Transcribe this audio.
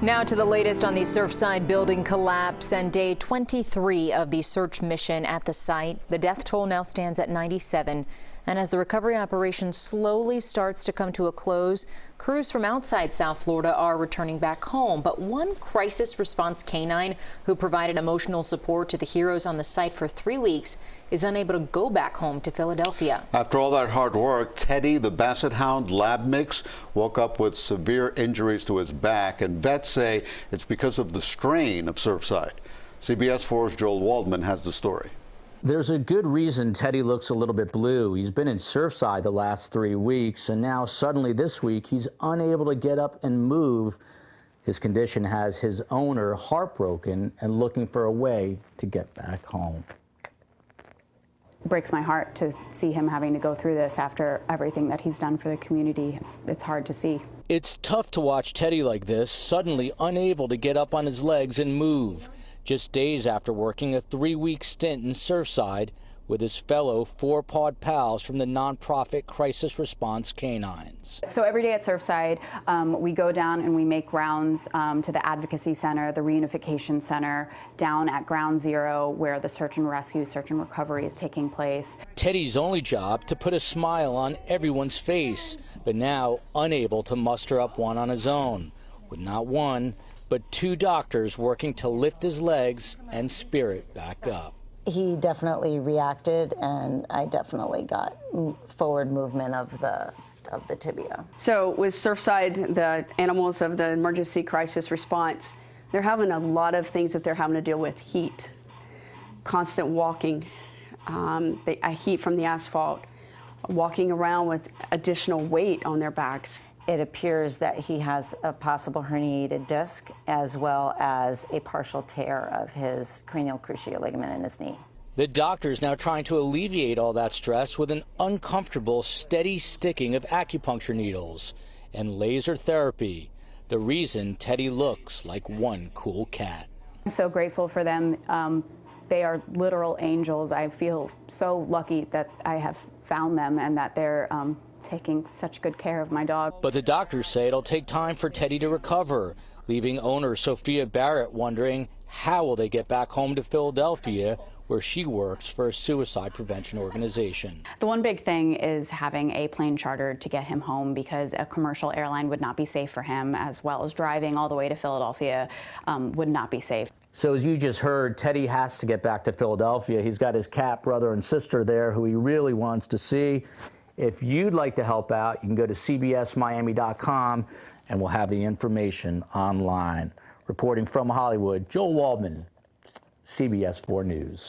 Now to the latest on the Surfside building collapse and day 23 of the search mission at the site. The death toll now stands at 97. And as the recovery operation slowly starts to come to a close, crews from outside South Florida are returning back home. But one crisis response canine who provided emotional support to the heroes on the site for 3 weeks is unable to go back home to Philadelphia. After all that hard work, Teddy, the Basset Hound lab mix, woke up with severe injuries to his back, and vets say it's because of the strain of Surfside. CBS 4's Joel Waldman has the story. There's a good reason Teddy looks a little bit blue. He's been in Surfside the last 3 weeks, and now suddenly this week he's unable to get up and move. His condition has his owner heartbroken and looking for a way to get back home. It breaks my heart to see him having to go through this after everything that he's done for the community. It's hard to see. It's tough to watch Teddy like this, suddenly unable to get up on his legs and move. Just days after working a 3-week stint in Surfside with his fellow four-pawed pals from the nonprofit Crisis Response Canines. So every day at Surfside, we go down and we make rounds to the Advocacy Center, the Reunification Center, down at Ground Zero where the search and rescue, search and recovery is taking place. Teddy's only job to put a smile on everyone's face, but now unable to muster up one on his own, with not one, but 2 doctors working to lift his legs and spirit back up. He definitely reacted, and I definitely got forward movement of the tibia. So with Surfside, the animals of the emergency crisis response, they're having a lot of things that they're having to deal with. Heat, constant walking, heat from the asphalt, walking around with additional weight on their backs. It appears that he has a possible herniated disc as well as a partial tear of his cranial cruciate ligament in his knee. The doctor's now trying to alleviate all that stress with an uncomfortable, steady sticking of acupuncture needles and laser therapy. The reason Teddy looks like one cool cat. I'm so grateful for them. They are literal angels. I feel so lucky that I have found them and that they're taking such good care of my dog. But the doctors say it'll take time for Teddy to recover, leaving owner Sophia Barrett wondering how will they get back home to Philadelphia, where she works for a suicide prevention organization. The one big thing is having a plane chartered to get him home, because a commercial airline would not be safe for him, as well as driving all the way to Philadelphia would not be safe. So as you just heard, Teddy has to get back to Philadelphia. He's got his cat brother and sister there who he really wants to see. If you'd like to help out, you can go to cbsmiami.com and we'll have the information online. Reporting from Hollywood, Joel Waldman, CBS 4 News.